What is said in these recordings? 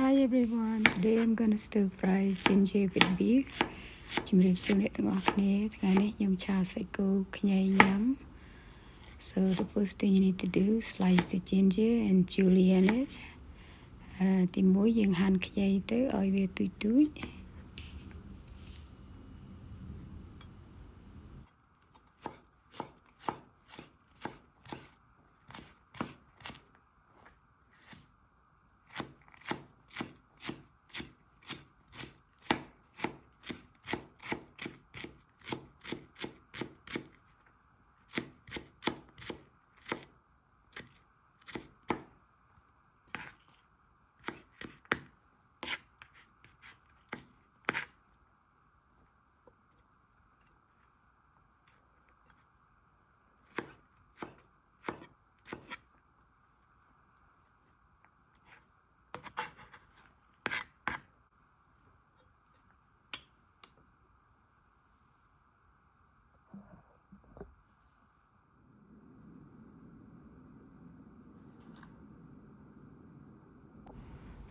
Hi everyone, today I'm gonna stir fry ginger with beef. So the first thing you need to do is slice the ginger and julienne it. Thì muối dương hành khay tới oi về tui.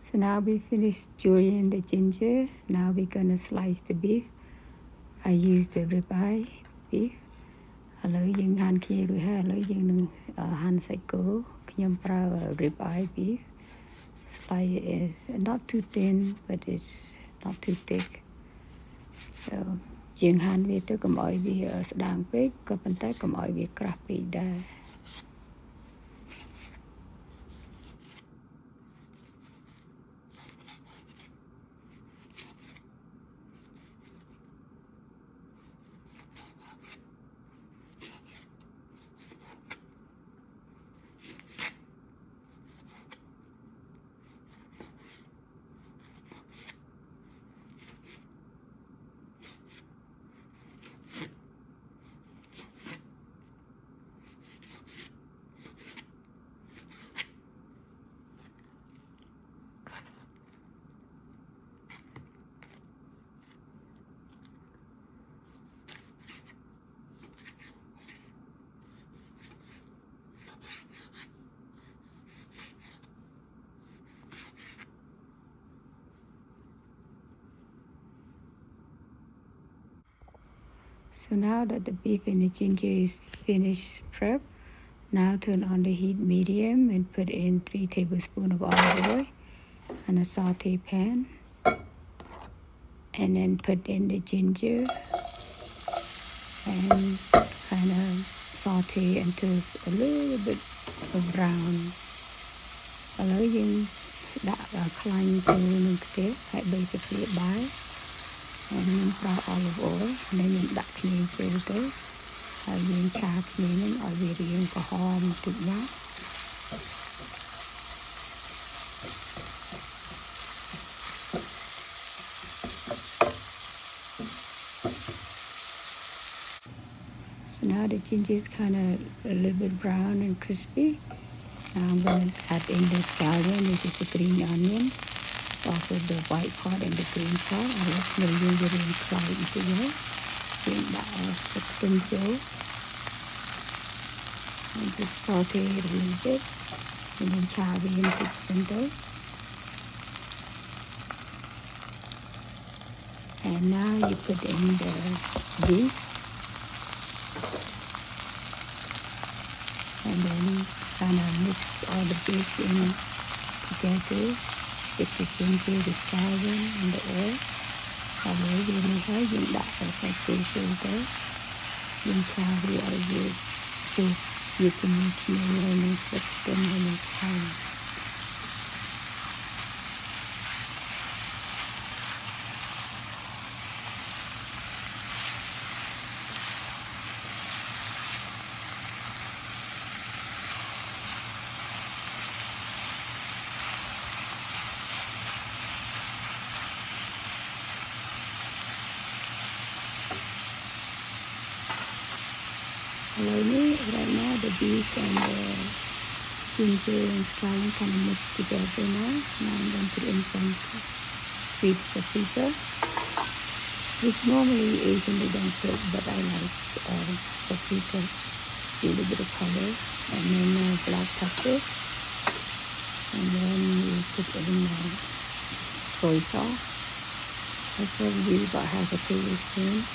So now we finished julienne the ginger. Now we're gonna slice the beef. I used the ribeye beef. Lấy dương hành khay rồi ha, lấy dương hành sạch cổ.ខ្ញុំប្រើ ribeye beef. Slice is not too thin, but it's not too thick. So យើងហាន់វាទៅកុំឲ្យវាស្ដាងពេកក៏ប៉ុន្តែកុំឲ្យវាក្រាស់ពេកដែរ So now that the beef and the ginger is finished prep, now turn on the heat medium and put in 3 tablespoons of olive oil and a saute pan. And then put in the ginger and kind of saute until it's a little bit of brown. Lấy dương đã khăn từ nâng kế, hãy basically buy. And then put olive oil and then you đặtគ្នាចូលទៅហើយយើងឆាគ្នានឹងឲ្យវារាងក្រហមតិចណា So now the ginger is kind of a little bit brown and crispy. Now I'm going to add in the scallion, which is the green onion. Also the white part and the green part. I like to use it in cloud together. Bring that off the control. And just saute it a little bit. And then chop it into the center. And now you put in the beef. And then kind of mix all the beef in together. With the ginger, the scallion, and the oil. Và với điều này hơi dựng đại và sạch từ từ tới. Dùng trà vì ở dưới chụp diệt cho mình khi mình sẽ tâm mình thành. Right now the beef and the ginger and scallion kind of mixed together now. Now I'm going to put in some sweet paprika, which normally Asian they don't put, but I like paprika, a little bit of color, and then black pepper, and then you put in soy sauce. I probably use about half a tablespoon.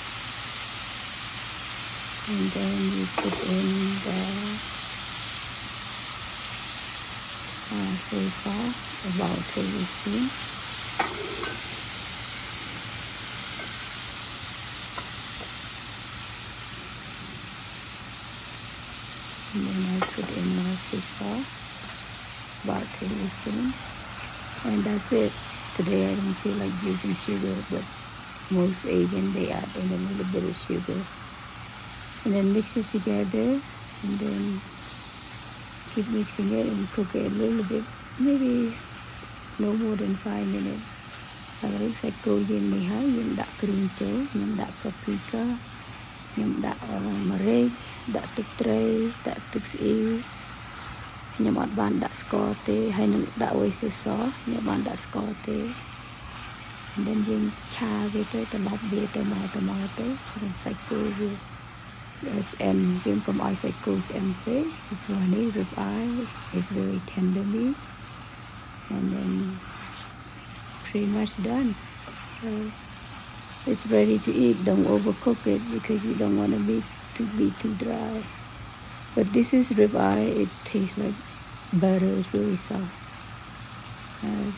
And then you put in the soy sauce, about a tablespoon. And then I put in my fish sauce, about a tablespoon. And that's it. Today I don't feel like using sugar, but most Asian they add in a little bit of sugar. And then mix it together, and then keep mixing it and cook it a little bit, maybe no more than 5 minutes. Rồi sạch cô dên mì hái nhưng đã cream chố, nhưng đã paprika, nhưng đã marek, đãទឹកត្រី, đãទឹកស៊ីអ៊ីវ ខ្ញុំអត់បានដាក់ស្ករទេហើយនឹងដាក់ oyster sauce ខ្ញុំបានដាក់ស្ករទេ and then យើងឆាវាទៅត្រឡប់វាទៅមកទៅក្នុងសាច់គោវាឆ្អិនយើងកុំឲ្យសាច់គោឆ្អិនពេកព្រោះនេះ rib eye is very tender meat and then pretty much done so it's ready to eat. Don't overcook it because you don't want to be too dry. But this is rib eye. It tastes like butter. It's really soft.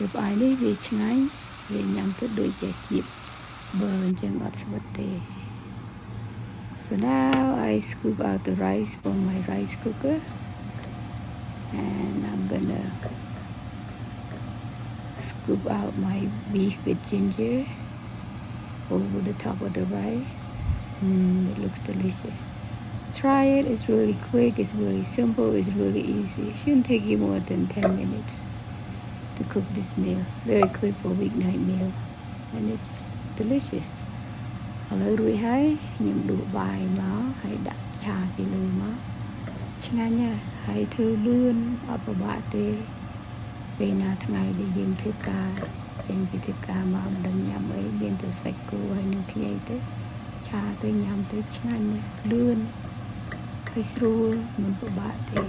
Rib eyeនេះវាឆ្ងាញ់វាញ៉ាំទៅដូចជាជាតិបឺអញ្ចឹងអត់ស្វិតទេ So now I scoop out the rice from my rice cooker and I'm gonna scoop out my beef with ginger over the top of the rice. It looks delicious. Try it. It's really quick. It's really simple. It's really easy. It shouldn't take you more than 10 minutes to cook this meal. Very quick for weeknight meal. And it's delicious. ឥឡូវរួចហើយខ្ញុំដួសបាយមកហើយដាក់ឆាពីលើមកឆ្ងាញ់ណាស់ហើយធ្វើលឿនអត់ពិបាកទេពេលណាថ្ងៃដែលយើងធ្វើការចេញពីធ្វើការមកមិនដឹងញ៉ាំអីមានតែសាច់គោហើយនឹងខ្ញីទៅឆាទៅញ៉ាំទៅឆ្ងាញ់ណាស់លឿនហើយស្រួលមិនពិបាកទេ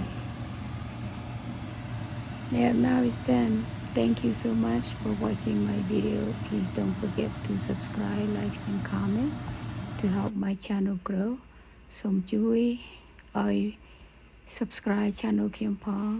Now it's done. Thank you so much for watching my video. Please don't forget to subscribe, like and comment to help my channel grow. សូមជួយឲ្យ subscribe channel ខ្ញុំផង